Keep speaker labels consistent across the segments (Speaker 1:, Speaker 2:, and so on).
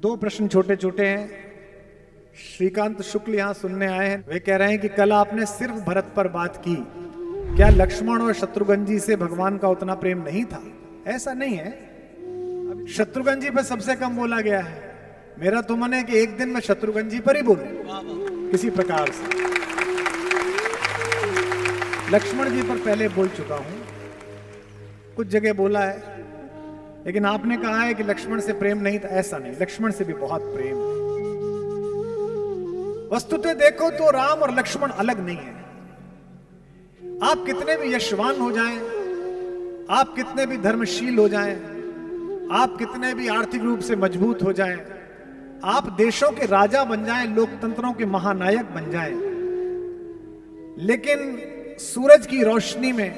Speaker 1: दो प्रश्न छोटे छोटे हैं। श्रीकांत शुक्ल यहां सुनने आए हैं। वे कह रहे हैं कि कल आपने सिर्फ भरत पर बात की, क्या लक्ष्मण और शत्रुघ्न जी से भगवान का उतना प्रेम नहीं था? ऐसा नहीं है, शत्रुघ्न जी पर सबसे कम बोला गया है। मेरा तो मन है कि एक दिन मैं शत्रुघ्न जी पर ही बोलूं किसी प्रकार से। लक्ष्मण जी पर पहले बोल चुका हूं, कुछ जगह बोला है, लेकिन आपने कहा है कि लक्ष्मण से प्रेम नहीं था। ऐसा नहीं, लक्ष्मण से भी बहुत प्रेम है। वस्तुतः देखो तो राम और लक्ष्मण अलग नहीं है। आप कितने भी यशवान हो जाएं, आप कितने भी धर्मशील हो जाएं, आप कितने भी आर्थिक रूप से मजबूत हो जाएं, आप देशों के राजा बन जाएं, लोकतंत्रों के महानायक बन जाएं, लेकिन सूरज की रोशनी में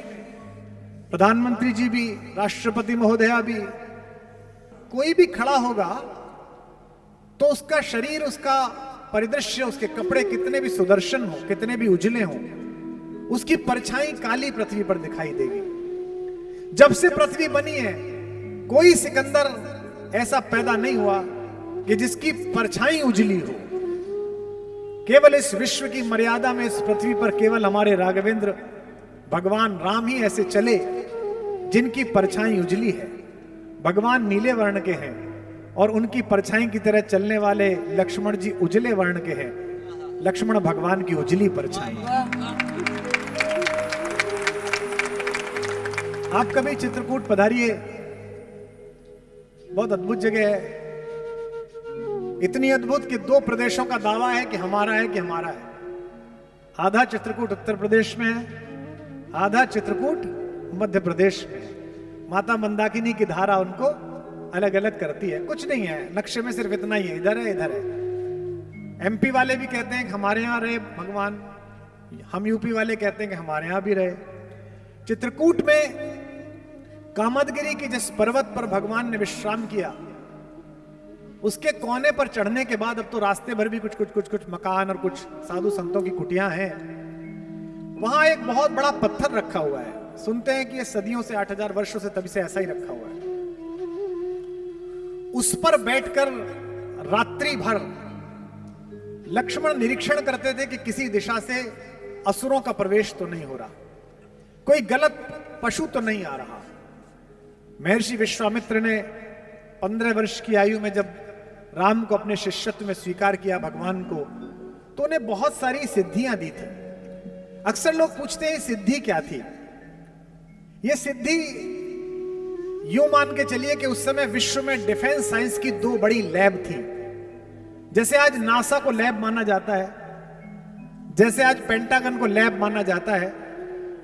Speaker 1: प्रधानमंत्री जी भी, राष्ट्रपति महोदया भी, कोई भी खड़ा होगा तो उसका शरीर, उसका परिदृश्य, उसके कपड़े कितने भी सुदर्शन हो, कितने भी उजले हो, उसकी परछाई काली पृथ्वी पर दिखाई देगी। जब से पृथ्वी बनी है कोई सिकंदर ऐसा पैदा नहीं हुआ कि जिसकी परछाई उजली हो। केवल इस विश्व की मर्यादा में इस पृथ्वी पर केवल हमारे राघवेंद्र भगवान राम ही ऐसे चले जिनकी परछाई उजली है। भगवान नीले वर्ण के हैं और उनकी परछाई की तरह चलने वाले लक्ष्मण जी उजले वर्ण के हैं। लक्ष्मण भगवान की उजली परछाई। आप कभी चित्रकूट पधारिए, बहुत अद्भुत जगह है। इतनी अद्भुत कि दो प्रदेशों का दावा है कि हमारा है, कि हमारा है। आधा चित्रकूट उत्तर प्रदेश में है, आधा चित्रकूट मध्य प्रदेश में है। माता मंदाकिनी की धारा उनको अलग अलग करती है। कुछ नहीं है, नक्शे में सिर्फ इतना ही है, इधर है इधर है। एमपी वाले भी कहते हैं कि हमारे यहां रहे भगवान, हम यूपी वाले कहते हैं कि हमारे यहां भी रहे। चित्रकूट में कामदगिरी की जिस पर्वत पर भगवान ने विश्राम किया, उसके कोने पर चढ़ने के बाद अब तो रास्ते भर भी कुछ मकान और कुछ साधु संतों की कुटियां हैं। वहां एक बहुत बड़ा पत्थर रखा हुआ है। सुनते हैं कि ये सदियों से, 8000 वर्षों से, तभी से ऐसा ही रखा हुआ है। उस पर बैठकर रात्रि भर लक्ष्मण निरीक्षण करते थे कि किसी दिशा से असुरों का प्रवेश तो नहीं हो रहा, कोई गलत पशु तो नहीं आ रहा। महर्षि विश्वामित्र ने 15 वर्ष की आयु में जब राम को अपने शिष्यत्व में स्वीकार किया भगवान को, तो उन्हें बहुत सारी सिद्धियां दी थी। अक्सर लोग पूछते हैं सिद्धि क्या थी। यह सिद्धि यूं मान के चलिए कि उस समय विश्व में डिफेंस साइंस की दो बड़ी लैब थी। जैसे आज नासा को लैब माना जाता है, जैसे आज पेंटागन को लैब माना जाता है,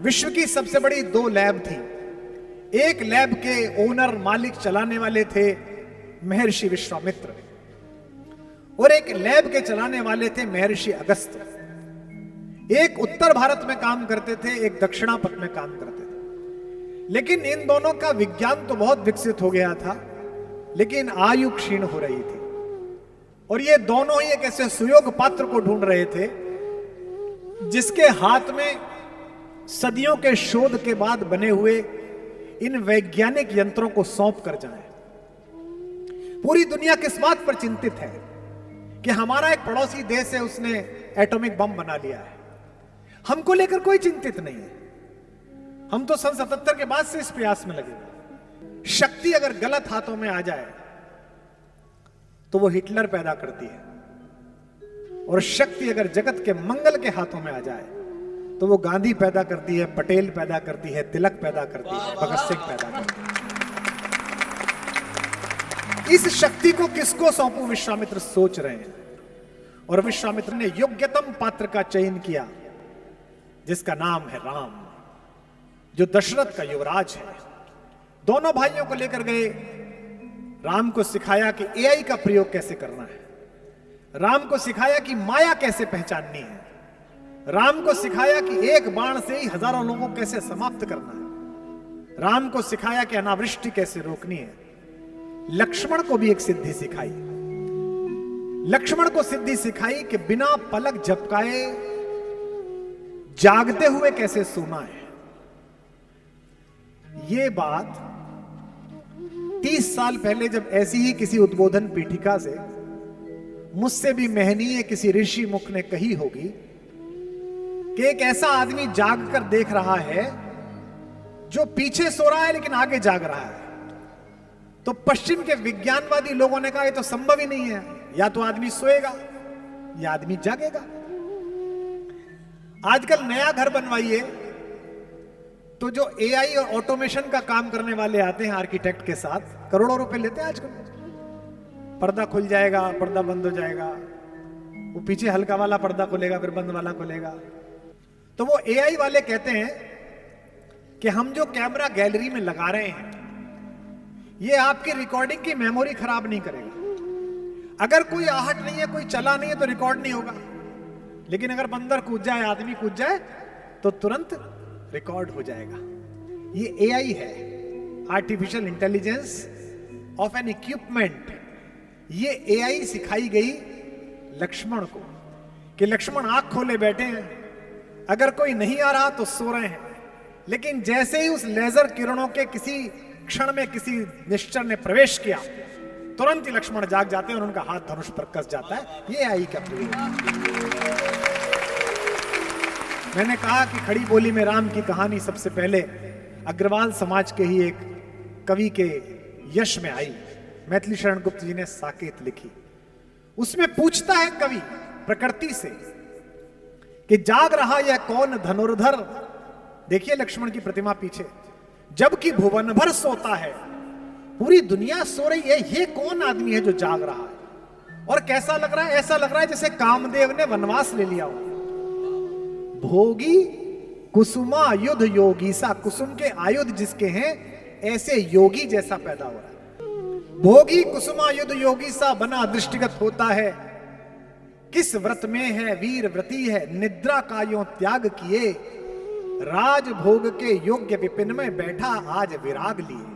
Speaker 1: विश्व की सबसे बड़ी दो लैब थी। एक लैब के ओनर, मालिक, चलाने वाले थे महर्षि विश्वामित्र, और एक लैब के चलाने वाले थे महर्षि अगस्त्य। एक उत्तर भारत में काम करते थे, एक दक्षिणापथ में काम करते थे। लेकिन इन दोनों का विज्ञान तो बहुत विकसित हो गया था, लेकिन आयु क्षीण हो रही थी। और ये दोनों ही एक ऐसे सुयोग पात्र को ढूंढ रहे थे जिसके हाथ में सदियों के शोध के बाद बने हुए इन वैज्ञानिक यंत्रों को सौंप कर जाए। पूरी दुनिया किस बात पर चिंतित है कि हमारा एक पड़ोसी देश है, उसने एटॉमिक बम बना लिया है। हमको लेकर कोई चिंतित नहीं है। हम तो सन 77 के बाद से इस प्रयास में लगे। शक्ति अगर गलत हाथों में आ जाए तो वो हिटलर पैदा करती है, और शक्ति अगर जगत के मंगल के हाथों में आ जाए तो वो गांधी पैदा करती है, पटेल पैदा करती है, तिलक पैदा करती है, भगत सिंह पैदा करती है। इस शक्ति को किसको सौंपूं, विश्वामित्र सोच रहे हैं। और विश्वामित्र ने योग्यतम पात्र का चयन किया, जिसका नाम है राम, जो दशरथ का युवराज है। दोनों भाइयों को लेकर गए, राम को सिखाया कि एआई का प्रयोग कैसे करना है, राम को सिखाया कि माया कैसे पहचाननी है, राम को सिखाया कि एक बाण से ही हजारों लोगों को कैसे समाप्त करना है, राम को सिखाया कि अनावृष्टि कैसे रोकनी है। लक्ष्मण को भी एक सिद्धि सिखाई। लक्ष्मण को सिद्धि सिखाई कि बिना पलक झपकाए जागते हुए कैसे सोना है। ये बात 30 साल पहले जब ऐसी ही किसी उद्बोधन पीठिका से मुझसे भी महनीय किसी ऋषि मुख ने कही होगी कि एक ऐसा आदमी जाग कर देख रहा है जो पीछे सो रहा है लेकिन आगे जाग रहा है, तो पश्चिम के विज्ञानवादी लोगों ने कहा ये तो संभव ही नहीं है, या तो आदमी सोएगा या आदमी जागेगा। आजकल नया घर बनवाइए तो जो एआई और ऑटोमेशन का काम करने वाले आते हैं आर्किटेक्ट के साथ, करोड़ों रुपए लेते हैं आजकल। पर्दा खुल जाएगा, पर्दा बंद हो जाएगा, वो पीछे हल्का वाला पर्दा खुलेगा फिर बंद वाला खुलेगा। तो वो एआई वाले कहते हैं कि हम जो कैमरा गैलरी में लगा रहे हैं ये आपकी रिकॉर्डिंग की मेमोरी खराब नहीं करेगा। अगर कोई आहट नहीं है, कोई चला नहीं है तो रिकॉर्ड नहीं होगा, लेकिन अगर बंदर कूद जाए, आदमी कूद जाए तो तुरंत रिकॉर्ड हो जाएगा। ये एआई है, artificial intelligence of N equipment. ये एआई सिखाई गई लक्ष्मण को कि लक्ष्मण आंख खोले बैठे हैं, अगर कोई नहीं आ रहा तो सो रहे हैं, लेकिन जैसे ही उस लेजर किरणों के किसी क्षण में किसी निश्चर ने प्रवेश किया तुरंत ही लक्ष्मण जाग जाते हैं और उनका हाथ धनुष पर कस जाता है। ये एआई का प्रयोग। मैंने कहा कि खड़ी बोली में राम की कहानी सबसे पहले अग्रवाल समाज के ही एक कवि के यश में आई। मैथिली शरण गुप्त जी ने साकेत लिखी। उसमें पूछता है कवि प्रकृति से कि जाग रहा यह कौन धनुर्धर। देखिए लक्ष्मण की प्रतिमा पीछे, जबकि भुवन भर सोता है, पूरी दुनिया सो रही है, ये कौन आदमी है जो जाग रहा है। और कैसा लग रहा है? ऐसा लग रहा है जैसे कामदेव ने वनवास ले लिया हो। भोगी कुसुमा युद्ध योगी सा, कुसुम के आयुध जिसके हैं ऐसे योगी जैसा पैदा हो रहा है। भोगी कुसुमा युद्ध योगी सा बना दृष्टिगत होता है, किस व्रत में है वीर व्रती है, निद्रा का यों त्याग किए, राज भोग के योग्य विपिन में बैठा आज विराग लिए।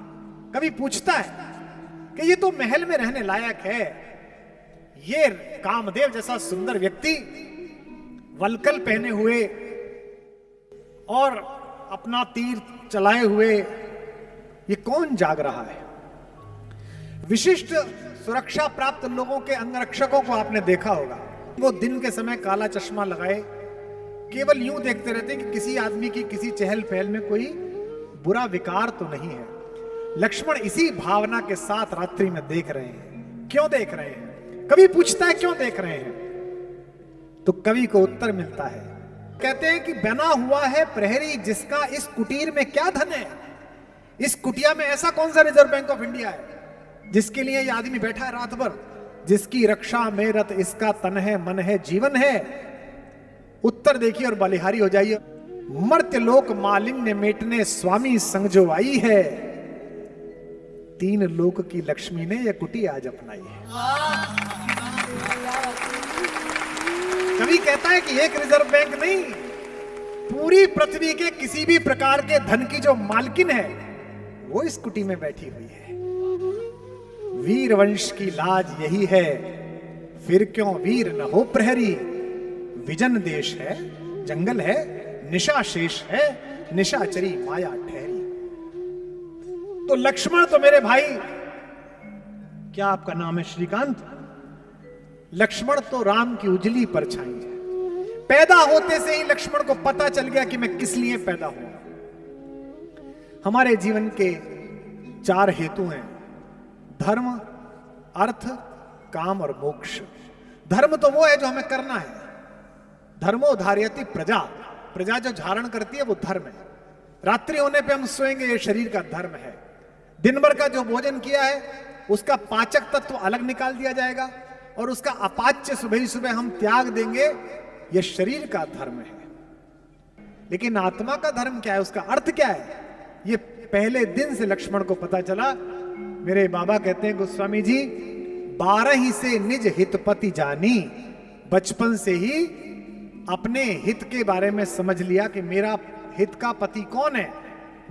Speaker 1: कभी पूछता है कि ये तो महल में रहने लायक है, ये कामदेव जैसा सुंदर व्यक्ति वलकल पहने हुए और अपना तीर चलाए हुए ये कौन जाग रहा है। विशिष्ट सुरक्षा प्राप्त लोगों के अंगरक्षकों को आपने देखा होगा, वो दिन के समय काला चश्मा लगाए केवल यूं देखते रहते कि किसी आदमी की किसी चहल पहल में कोई बुरा विकार तो नहीं है। लक्ष्मण इसी भावना के साथ रात्रि में देख रहे हैं। क्यों देख रहे हैं? कवि पूछता है क्यों देख रहे हैं, तो कवि को उत्तर मिलता है। कहते हैं कि बना हुआ है प्रहरी जिसका इस कुटीर में क्या धन है। इस कुटिया में ऐसा कौन सा रिजर्व बैंक ऑफ इंडिया है जिसके लिए ये आदमी बैठा है रात भर, जिसकी रक्षा में रत इसका तन है, मन है, जीवन है। उत्तर देखिए और बलिहारी हो जाइए। मर्त्य लोक मालिन्य मेटने स्वामी संग जो आई है, तीन लोक की लक्ष्मी ने यह कुटी आज अपनाई है। कवि कहता है कि एक रिजर्व बैंक नहीं, पूरी पृथ्वी के किसी भी प्रकार के धन की जो मालकिन है वो इस कुटी में बैठी हुई है। वीर वंश की लाज यही है, फिर क्यों वीर न हो प्रहरी। विजन देश है, जंगल है, निशा शेष है, निशाचरी माया ठहरी। तो लक्ष्मण तो मेरे भाई, क्या आपका नाम है? श्रीकांत। लक्ष्मण तो राम की उजली परछाई है। पैदा होते से ही लक्ष्मण को पता चल गया कि मैं किस लिए पैदा हुआ। हमारे जीवन के 4 हेतु हैं, धर्म, अर्थ, काम और मोक्ष। धर्म तो वो है जो हमें करना है। धर्मो धार्यति प्रजा, प्रजा जो धारण करती है वो धर्म है। रात्रि होने पे हम सोएंगे, ये शरीर का धर्म है। दिन भर का जो भोजन किया है उसका पाचक तत्व अलग निकाल दिया जाएगा और उसका अपाच्य सुबह ही सुबह हम त्याग देंगे, ये शरीर का धर्म है। लेकिन आत्मा का धर्म क्या है, उसका अर्थ क्या है, ये पहले दिन से लक्ष्मण को पता चला। मेरे बाबा कहते हैं गोस्वामी जी, 12 ही से निज हितपति जानी, बचपन से ही अपने हित के बारे में समझ लिया कि मेरा हित का पति कौन है,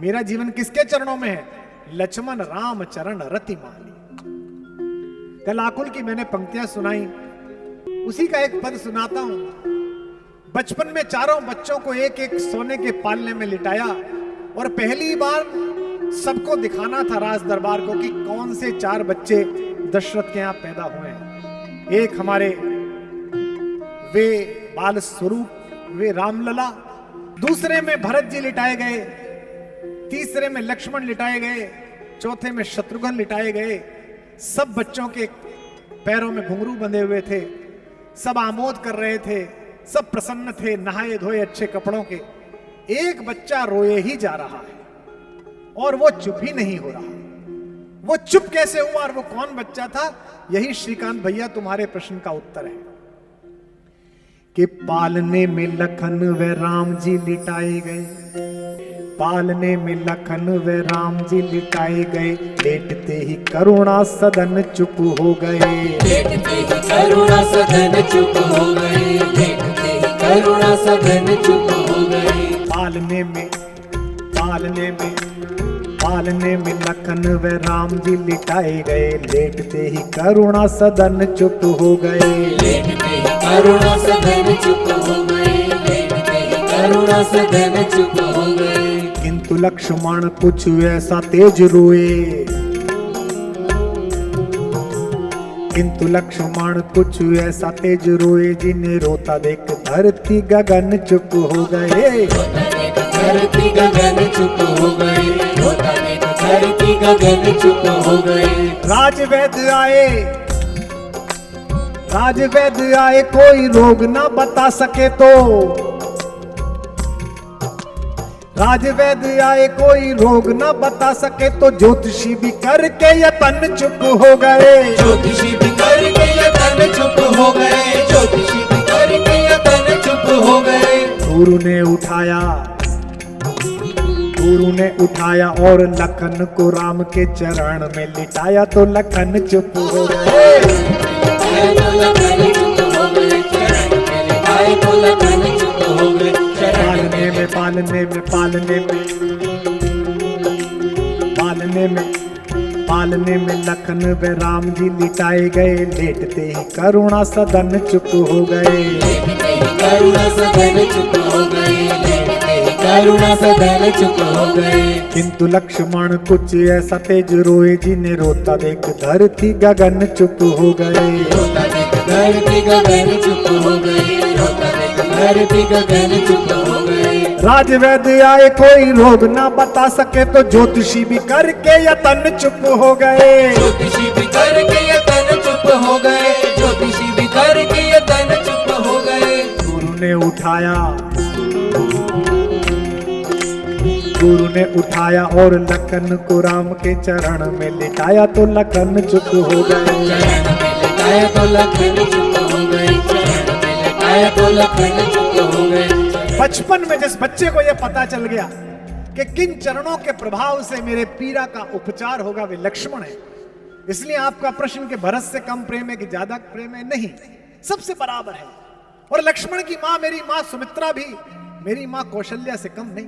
Speaker 1: मेरा जीवन किसके चरणों में है। लक्ष्मण राम चरण रति माली। कल आकुल की मैंने पंक्तियां सुनाई, उसी का एक पद सुनाता हूं। बचपन में चारों बच्चों को एक एक सोने के पालने में लिटाया और पहली बार सबको दिखाना था राज दरबार को कि कौन से 4 बच्चे दशरथ के यहां पैदा हुए हैं। एक हमारे वे बाल स्वरूप, वे रामलला, दूसरे में भरत जी लिटाए गए, तीसरे में लक्ष्मण लिटाए गए, चौथे में शत्रुघ्न लिटाए गए। सब बच्चों के पैरों में घुंघरू बंधे हुए थे, सब आमोद कर रहे थे, सब प्रसन्न थे, नहाए धोए अच्छे कपड़ों के। एक बच्चा रोए ही जा रहा है और वो चुप ही नहीं हो रहा। वो चुप कैसे हुआ और वो कौन बच्चा था? यही श्रीकांत भैया तुम्हारे प्रश्न का उत्तर है कि पालने में लखन व राम जी लिटाए गए, पालने में लखन व राम जी लिटाए गए, लेटते ही करुणा सदन चुप हो गए,
Speaker 2: लेटते ही करुणा सदन चुप हो गए, लेटते ही करुणा सदन चुप हो गए।
Speaker 1: पालने में लखन व राम जी लिटाए गए, लेटते ही करुणा सदन चुप हो गए,
Speaker 2: लेटते ही करुणा सदन चुप हो गए, लेटते ही करुणा सदन चुप हो गए।
Speaker 1: किंतु लक्ष्मण कुछ ऐसा तेज रोए, किंतु लक्ष्मण कुछ ऐसा तेज रोए, जिन्हें रोता देख धरती गगन चुप हो गए,
Speaker 2: धरती गगन चुप हो गए, रोता देख धरती गगन चुप हो गए।
Speaker 1: राजवैद्य आए कोई रोग ना बता सके तो, राजवैद्य आए कोई रोग ना बता सके तो, ज्योतिषी भी करके यतन चुप हो गए,
Speaker 2: ज्योतिषी भी करके यतन चुप हो गए, ज्योतिषी भी करके यतन चुप हो गए। गुरु ने उठाया और लखन को राम के चरण में लिटाया तो लखन चुप हो गए, तो लखन चुप हो गए, चरण में लिटाए तो लखन चुप हो गए।
Speaker 1: पालने में लखन व राम जी लिटाए गए, लेटते ही करुणा सदन चुप हो गए,
Speaker 2: लेटते ही करुणा सदन चुप हो गए, लेटते ही करुणा सदन चुप हो गए।
Speaker 1: किंतु लक्ष्मण कुछ ऐसा तेज रोए, जिन्हें रोता देख धरती गगन चुप हो गए,
Speaker 2: रोता देख धरती गगन चुप हो गए, रोता देख धरती गगन चुप हो गए।
Speaker 1: राजवैद्य आए कोई रोग ना बता सके तो, ज्योतिषी भी करके यतन चुप हो गए,
Speaker 2: ज्योतिषी भी करके यतन चुप हो गए, ज्योतिषी भी करके यतन चुप हो गए।
Speaker 1: गुरु ने उठाया और लखन को राम के चरण में लिटाया तो लखन चुप हो गए,
Speaker 2: चरण में लिटाया तो लखन चुप हो गए, चरण में लिटाया तो लखन चुप हो गए।
Speaker 1: बचपन में जिस बच्चे को यह पता चल गया कि किन चरणों के प्रभाव से मेरे पीड़ा का उपचार होगा, वे लक्ष्मण है। इसलिए आपका प्रश्न कि भरत से कम प्रेम है कि ज्यादा प्रेम है, नहीं, सबसे बराबर है। और लक्ष्मण की मां, मेरी मां सुमित्रा भी मेरी मां कौशल्या से कम नहीं।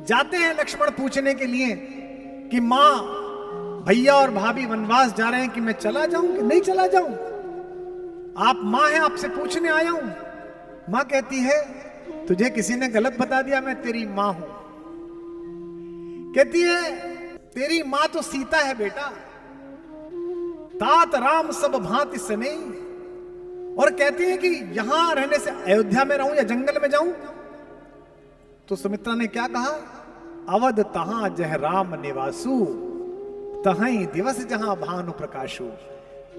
Speaker 1: जाते हैं लक्ष्मण पूछने के लिए कि मां, भैया और भाभी वनवास जा रहे हैं, कि मैं चला जाऊं कि नहीं चला जाऊं? आप मां हैं, आपसे पूछने आया हूं। मां कहती है तुझे किसी ने गलत बता दिया, मैं तेरी मां हूं। कहती है तेरी मां तो सीता है बेटा, तात राम सब भांति सने। और कहती है कि यहां रहने से अयोध्या में रहूं या जंगल में जाऊं? तो सुमित्रा ने क्या कहा? अवध तहां जह राम निवासु, तहां दिवस जहां भानु प्रकाशु।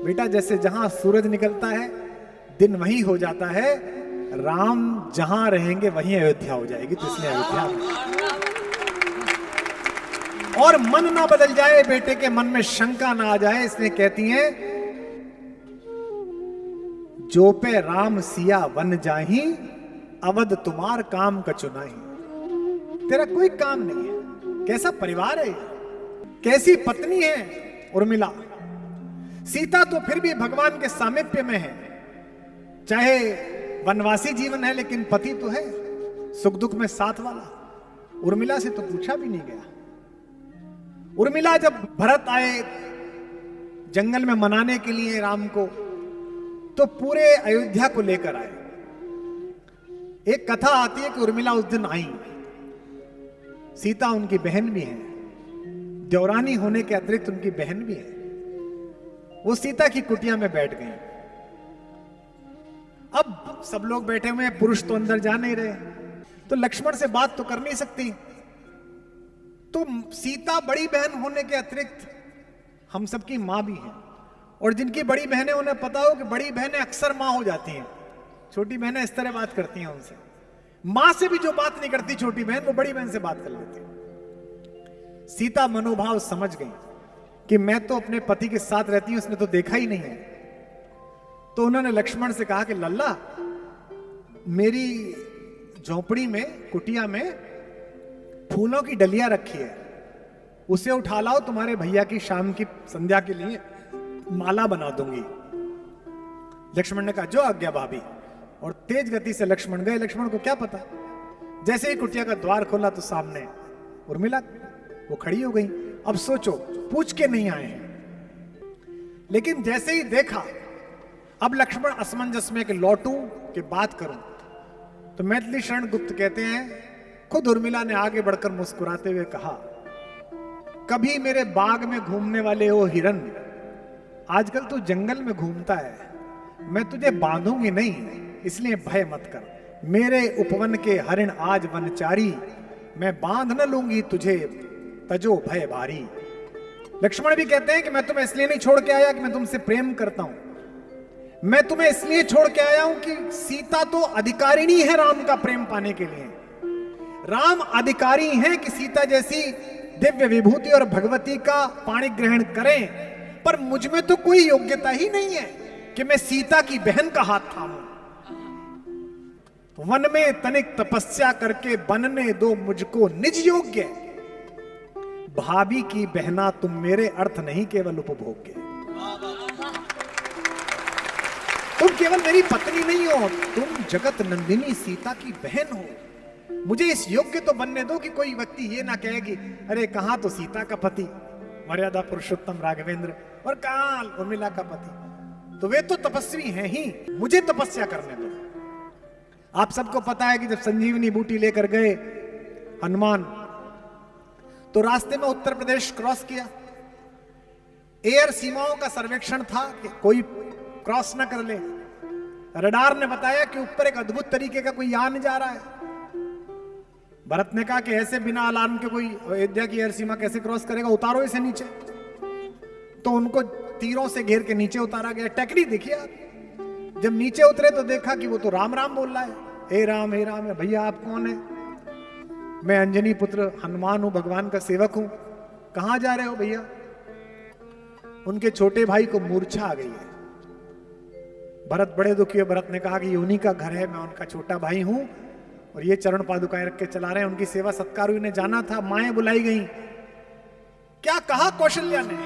Speaker 1: बेटा जैसे जहां सूरज निकलता है दिन वहीं हो जाता है, राम जहां रहेंगे वहीं अयोध्या हो जाएगी, तो इसलिए अयोध्या में। और मन ना बदल जाए, बेटे के मन में शंका ना आ जाए, इसलिए कहती हैं जो पे राम सिया वन जाही, अवध तुम्हार काम कछु नहीं। तेरा कोई काम नहीं है। कैसा परिवार है, कैसी पत्नी है उर्मिला। सीता तो फिर भी भगवान के सामीप्य में है, चाहे वनवासी जीवन है, लेकिन पति तो है, सुख दुख में साथ वाला। उर्मिला से तो पूछा भी नहीं गया। उर्मिला जब भरत आए जंगल में मनाने के लिए राम को, तो पूरे अयोध्या को लेकर आए। एक कथा आती है कि उर्मिला उस दिन आई सीता उनकी बहन भी है, देवरानी होने के अतिरिक्त उनकी बहन भी है। वो सीता की कुटिया में बैठ गई। अब सब लोग बैठे हुए हैं, पुरुष तो अंदर जा नहीं रहे, तो लक्ष्मण से बात तो कर नहीं सकती। तो सीता बड़ी बहन होने के अतिरिक्त हम सबकी मां भी है, और जिनकी बड़ी बहनें उन्हें पता हो कि बड़ी बहनें अक्सर मां हो जाती हैं, छोटी बहनें इस तरह बात करती हैं उनसे। मां से भी जो बात नहीं करती छोटी बहन, वो बड़ी बहन से बात कर लेती है। सीता मनोभाव समझ गई कि मैं तो अपने पति के साथ रहती हूं, उसने तो देखा ही नहीं है। तो उन्होंने लक्ष्मण से कहा कि लल्ला, मेरी झोपड़ी में, कुटिया में फूलों की डलियां रखी है, उसे उठा लाओ, तुम्हारे भैया की शाम की संध्या के लिए माला बना दूंगी। लक्ष्मण ने कहा जो आज्ञा भाभी, और तेज गति से लक्ष्मण गए। लक्ष्मण को क्या पता, जैसे ही कुटिया का द्वार खोला तो सामने उर्मिला, वो खड़ी हो गई। अब सोचो, पूछ के नहीं आए हैं, लेकिन जैसे ही देखा, अब लक्ष्मण असमंजस में कि लौटूं कि बात करूं, तो मैथिली शरण गुप्त कहते हैं, खुद उर्मिला ने आगे बढ़कर मुस्कुराते हुए कहा, कभी मेरे बाग में घूमने वाले हो हिरन, आजकल तू जंगल में घूमता है, मैं तुझे बांधूंगी नहीं, इसलिए भय मत कर। मेरे उपवन के हरिण आज वनचारी, मैं बांध न लूंगी तुझे, तजो भय भारी। लक्ष्मण भी कहते हैं कि मैं तुम्हें इसलिए नहीं छोड़ के आया कि मैं तुमसे प्रेम करता हूं, मैं तुम्हें इसलिए छोड़ के आया हूं कि सीता तो अधिकारिणी है राम का प्रेम पाने के लिए। राम अधिकारी हैं कि सीता जैसी दिव्य विभूति और भगवती का पाणी ग्रहण करें, पर मुझ में तो कोई योग्यता ही नहीं है कि मैं सीता की बहन का हाथ थामूं। वन में तनिक तपस्या करके बनने दो मुझको निज योग्य, भाभी की बहना तुम मेरे, अर्थ नहीं केवल उपभोग्य। तुम केवल मेरी पत्नी नहीं हो, तुम जगत नंदिनी सीता की बहन हो। मुझे इस योग्य तो बनने दो कि कोई व्यक्ति ये ना कहेगी, अरे कहां तो सीता का पति मर्यादा पुरुषोत्तम राघवेंद्र, और कहां उर्मिला का पति, तो वे तो तपस्वी हैं ही, मुझे तपस्या करने दो। आप सबको पता है कि जब संजीवनी बूटी लेकर गए हनुमान, तो रास्ते में उत्तर प्रदेश क्रॉस किया, एयर सीमाओं का सर्वेक्षण था कि कोई क्रॉस ना कर ले। रडार ने बताया कि ऊपर एक अद्भुत तरीके का कोई यान जा रहा है। भरत ने कहा कि ऐसे बिना अलार्म के कोई अयोध्या की एयर सीमा कैसे क्रॉस करेगा, उतारो इसे नीचे। तो उनको तीरों से घेर के नीचे उतारा गया। टेक्निक देखिए आप, जब नीचे उतरे तो देखा कि वो तो राम राम बोल रहा है, हे राम हे राम। भैया आप कौन है? मैं अंजनी पुत्र हनुमान हूं, भगवान का सेवक हूं। कहां जा रहे हो भैया? उनके छोटे भाई को मूर्छा आ गई है। भरत बड़े दुखी है। भरत ने कहा कि ये उन्हीं का घर है, मैं उनका छोटा भाई हूं, और ये चरण पादुकाएं रख के चला रहे हैं। उनकी सेवा सत्कार ने जाना था, माएं बुलाई गई। क्या कहा कौशल्या ने?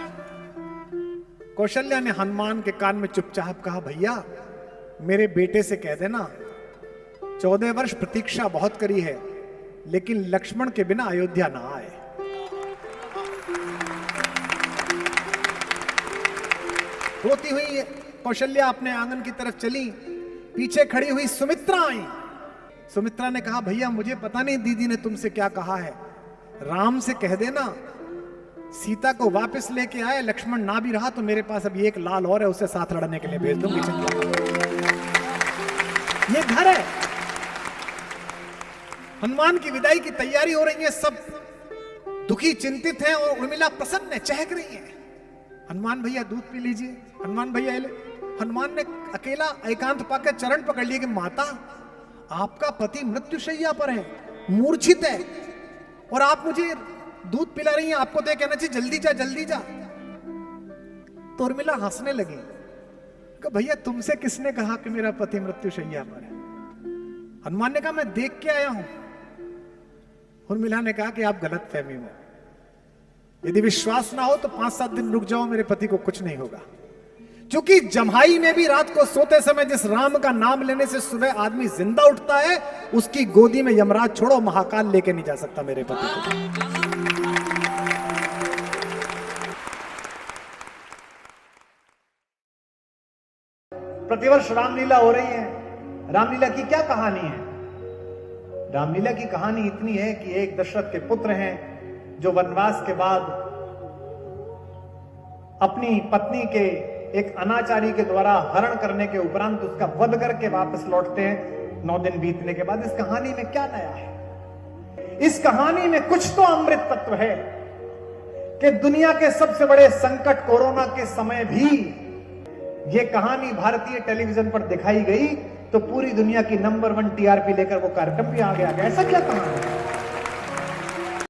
Speaker 1: कौशल्या ने हनुमान के कान में चुपचाप कहा, भैया मेरे बेटे से कह देना 14 वर्ष प्रतीक्षा बहुत करी है, लेकिन लक्ष्मण के बिना अयोध्या ना आए। रोती हुई कौशल्या अपने आंगन की तरफ चली, पीछे खड़ी हुई सुमित्रा आई। सुमित्रा ने कहा, भैया मुझे पता नहीं दीदी ने तुमसे क्या कहा है, राम से कह देना सीता को वापस लेके आए। लक्ष्मण ना भी रहा तो मेरे पास अभी एक लाल और है, उसे साथ लड़ने के लिए भेज दूंगी। ये घर है। हनुमान की विदाई की तैयारी हो रही है, सब दुखी चिंतित हैं, और उर्मिला प्रसन्न है, चहक रही है। हनुमान भैया दूध पी लीजिए, हनुमान भैया ले। हनुमान ने अकेला एकांत पाकर चरण पकड़ लिए कि माता आपका पति मृत्युशैया पर है, मूर्छित है, और आप मुझे दूध पिला रही हैं, आपको तो कहना चाहिए जल्दी जा जल्दी जा। तो उर्मिला हंसने लगी कि भैया तुमसे किसने कहा कि मेरा पति मृत्युशैया पर है? हनुमान ने कहा मैं देख के आया हूं। उर्मिला ने कहा कि आप गलत फहमी में, यदि विश्वास ना हो तो 5-7 दिन रुक जाओ, मेरे पति को कुछ नहीं होगा। क्योंकि जम्हाई में भी रात को सोते समय जिस राम का नाम लेने से सुबह आदमी जिंदा उठता है, उसकी गोदी में यमराज छोड़ो महाकाल लेके नहीं जा सकता मेरे पति को। प्रतिवर्ष रामलीला हो रही है। रामलीला की क्या कहानी है? रामलीला की कहानी इतनी है कि एक दशरथ के पुत्र हैं जो वनवास के बाद अपनी पत्नी के एक अनाचारी के द्वारा हरण करने के उपरांत उसका वध करके वापस लौटते हैं 9 दिन बीतने के बाद। इस कहानी में क्या नया है? इस कहानी में कुछ तो अमृत तत्व है कि दुनिया के सबसे बड़े संकट कोरोना के समय भी यह कहानी भारतीय टेलीविजन पर दिखाई गई तो पूरी दुनिया की नंबर 1 टीआरपी लेकर वो कार्यक्रम भी आ गया। ऐसा क्या कहानी है?